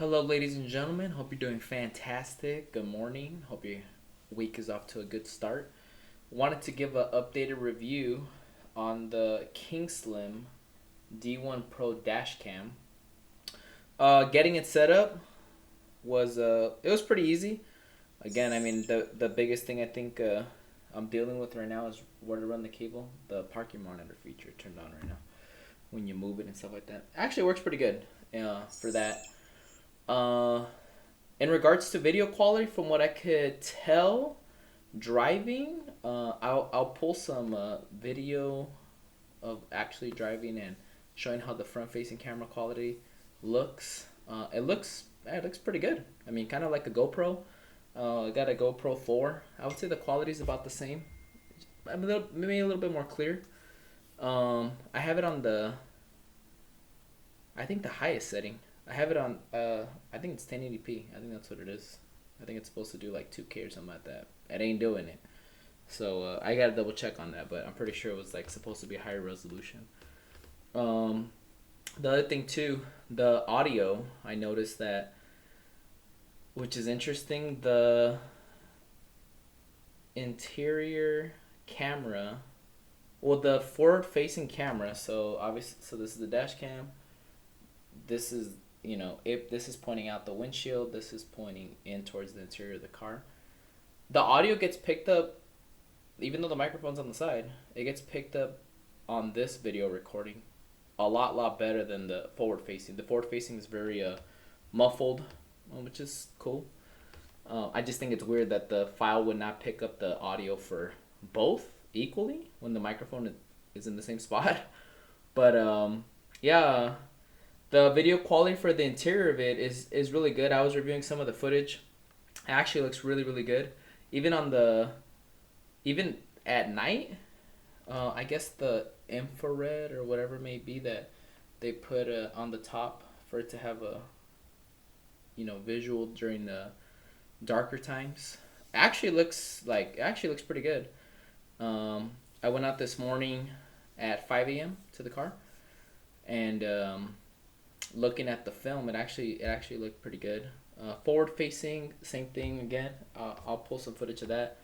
Hello, ladies and gentlemen. Hope you're doing fantastic. Good morning. Hope your week is off to a good start. Wanted to give an updated review on the KingSlim D1 Pro dash cam. Getting it set up was it was pretty easy. Again, I mean the biggest thing I think I'm dealing with right now is where to run the cable. The parking monitor feature turned on right now when you move it and stuff like that. Actually, works pretty good for that. Uh, in regards to video quality, from what I could tell, driving, I'll pull some video of actually driving and showing how the front facing camera quality looks. It looks pretty good. I mean, kind of like a GoPro. I got a GoPro 4. I would say the quality is about the same. Maybe a little bit more clear. I have it on I think the highest setting. I have it on I think it's 1080p. I think that's what it is. I think it's supposed to do like 2K or something like that. It ain't doing it. So I gotta double check on that, but I'm pretty sure it was like supposed to be higher resolution. Um, the other thing too, the audio. I noticed that, which is interesting. The interior camera, well, the forward-facing camera. So obviously, so this is the dash cam. This is, if this is pointing out the windshield, this is pointing in towards the interior of the car. The audio gets picked up, even though the microphone's on the side. It gets picked up on this video recording a lot better than the forward facing. The forward facing is very muffled, which is cool. I just think it's weird that the file would not pick up the audio for both equally when the microphone is in the same spot. But yeah, the video quality for the interior of it is really good. I was reviewing some of the footage. It actually looks really good. Even even at night, I guess the infrared or whatever it may be that they put on the top for it to have a visual during the darker times. Actually looks pretty good. I went out this morning at 5 a.m. to the car, and looking at the film, it actually looked pretty good. Forward facing, same thing again. I'll pull some footage of that.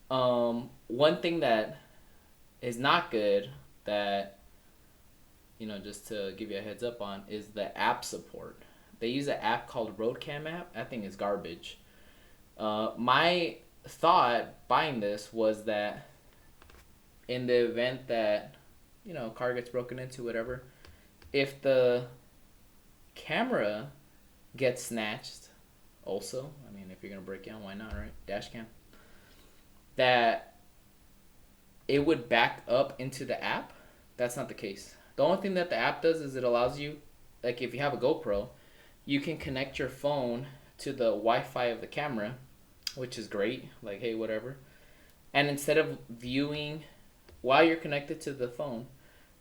One thing that is not good that just to give you a heads up on is the app support. They use an app called Roadcam app. That thing is garbage. My thought buying this was that in the event that a car gets broken into, whatever, if the camera gets snatched, also, I mean, if you're gonna break down, why not, right? Dash cam. That it would back up into the app. That's not the case. The only thing that the app does is it allows you, like if you have a GoPro, you can connect your phone to the Wi-Fi of the camera, which is great. Like, hey, whatever. And instead of viewing while you're connected to the phone,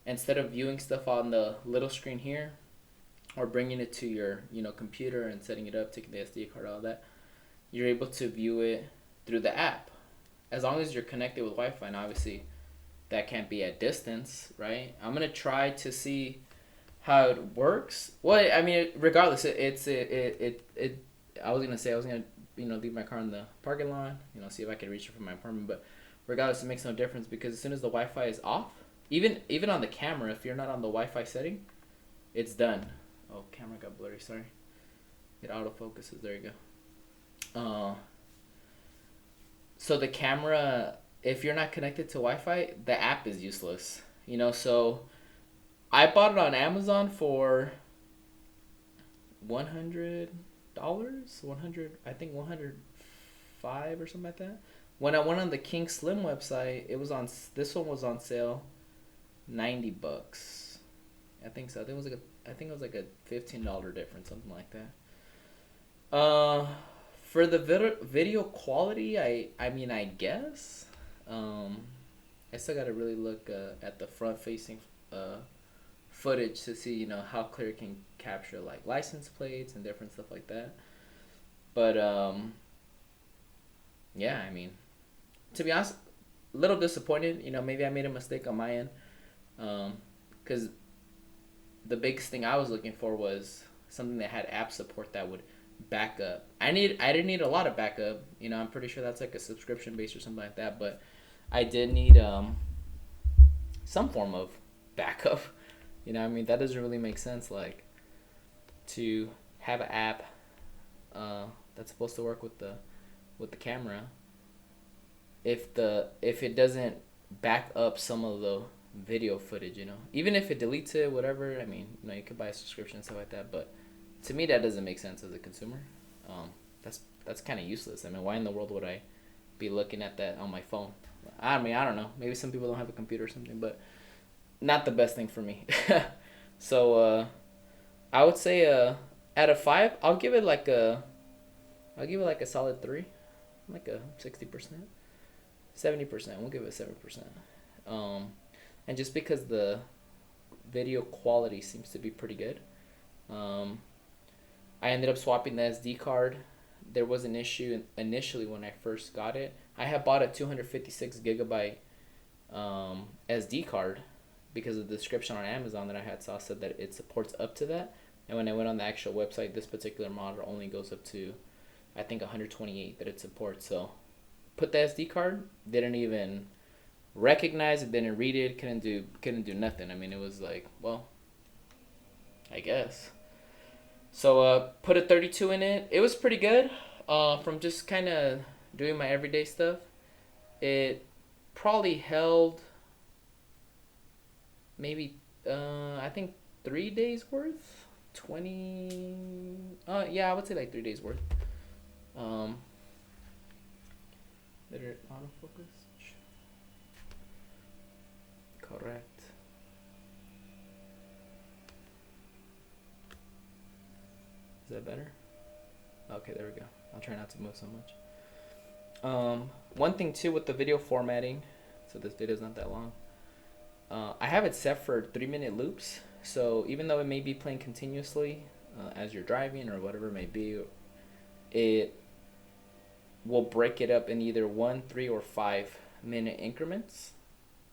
instead of viewing stuff on the little screen here or bringing it to your computer and setting it up, taking the SD card, all that, you're able to view it through the app as long as you're connected with Wi-Fi. And obviously that can't be at distance, right? I'm gonna try to see how it works. Well, I mean, regardless, I was gonna leave my car in the parking lot, see if I could reach it from my apartment, but regardless, it makes no difference because as soon as the Wi-Fi is off, even on the camera, if you're not on the Wi-Fi setting, it's done. Oh, camera got blurry. Sorry. It autofocuses. There you go. So the camera, if you're not connected to Wi-Fi, the app is useless. So I bought it on Amazon for $100. I think 105 or something like that. When I went on the KingSlim website, this one was on sale, $90. I think so. I think it was like a $15 difference, something like that. For the video quality, I mean, I guess. I still gotta really look at the front facing footage to see how clear it can capture like license plates and different stuff like that. But yeah, I mean, to be honest, a little disappointed. Maybe I made a mistake on my end, because the biggest thing I was looking for was something that had app support that would back up. I didn't need a lot of backup. You know, I'm pretty sure that's like a subscription based or something like that. But I did need some form of backup. You know, I mean, that doesn't really make sense. Like, to have an app that's supposed to work with the camera, if it doesn't back up some of the video footage, you know, even if it deletes it, whatever. I mean, you know, you could buy a subscription and stuff like that, but to me, that doesn't make sense as a consumer. That's kind of useless. I mean, why in the world would I be looking at that on my phone? I mean, I don't know. Maybe some people don't have a computer or something, but not the best thing for me. So I would say out of 5, I'll give it like a solid 3, like a 60%, 70%. We'll give it 7%. And just because the video quality seems to be pretty good. I ended up swapping the SD card. There was an issue initially when I first got it. I had bought a 256 gigabyte SD card because of the description on Amazon that I had saw said that it supports up to that. And when I went on the actual website, this particular model only goes up to, I think, 128 that it supports. So put the SD card, didn't even recognize it, didn't read it, couldn't do nothing. I mean, it was like, well, I guess. So put a 32 in it. It was pretty good. From just kind of doing my everyday stuff, it probably held maybe I think 3 days worth. 20. Yeah, I would say like 3 days worth. Did it autofocus? Correct. Is that better? Okay, there we go. I'll try not to move so much. One thing too with the video formatting, so this video's not that long. I have it set for 3-minute loops. So even though it may be playing continuously as you're driving or whatever it may be, it will break it up in either 1, 3, or 5-minute increments,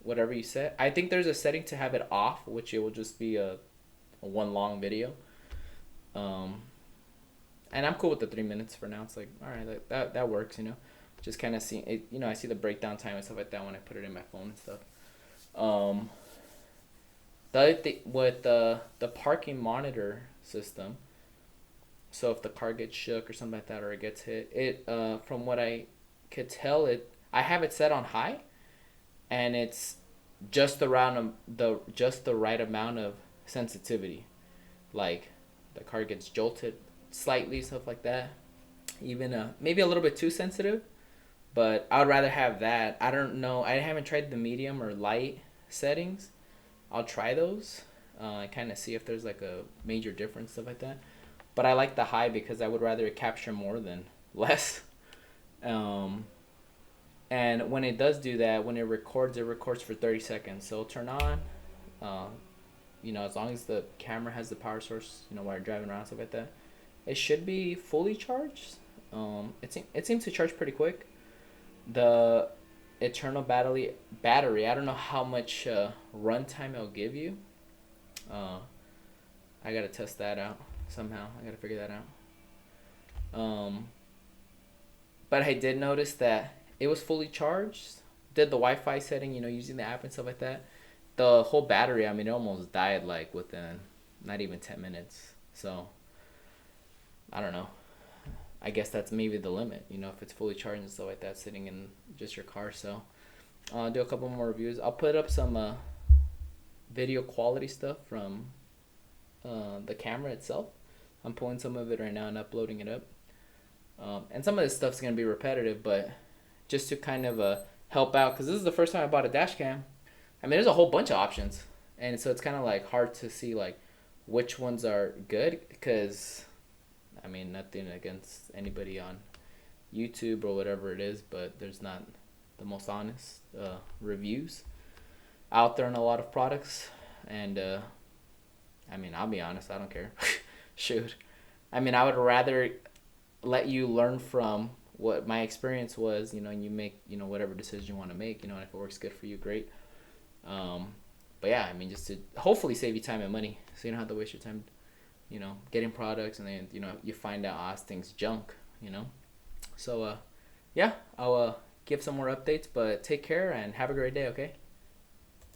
whatever you set. I think there's a setting to have it off, which it will just be a one long video. And I'm cool with the 3 minutes for now. It's like, all right, that works, you know. Just kind of see it, you know. I see the breakdown time and stuff like that when I put it in my phone and stuff. The other thing with the parking monitor system, so if the car gets shook or something like that, or it gets hit, it from what I could tell, I have it set on high, and it's just the right amount of sensitivity, like the car gets jolted slightly, stuff like that. Even maybe a little bit too sensitive, but I would rather have that. I don't know. I haven't tried the medium or light settings. I'll try those. I kind of see if there's like a major difference, stuff like that. But I like the high because I would rather it capture more than less. And when it does do that, when it records for 30 seconds. So it'll turn on. You know, as long as the camera has the power source, you know, while you're driving around, stuff like that, it should be fully charged. It seems to charge pretty quick. The eternal battery, I don't know how much runtime it'll give you. I gotta test that out somehow. I gotta figure that out. But I did notice that it was fully charged. Did the Wi-Fi setting, you know, using the app and stuff like that. The whole battery, I mean, it almost died like within not even 10 minutes. So I don't know. I guess that's maybe the limit, you know, if it's fully charged and stuff like that, sitting in just your car. So I'll do a couple more reviews. I'll put up some video quality stuff from the camera itself. I'm pulling some of it right now and uploading it up. And some of this stuff's going to be repetitive, but just to kind of help out, because this is the first time I bought a dash cam. I mean, there's a whole bunch of options. And so it's kind of like hard to see like which ones are good, because I mean, nothing against anybody on YouTube or whatever it is, but there's not the most honest reviews out there on a lot of products. And I mean, I'll be honest, I don't care. Shoot. I mean, I would rather let you learn from what my experience was, you know, and you make, you know, whatever decision you want to make, you know, and if it works good for you, great. But yeah, I mean, just to hopefully save you time and money, so you don't have to waste your time getting products, and then you find out things junk. So yeah, I'll give some more updates, but take care and have a great day. Okay.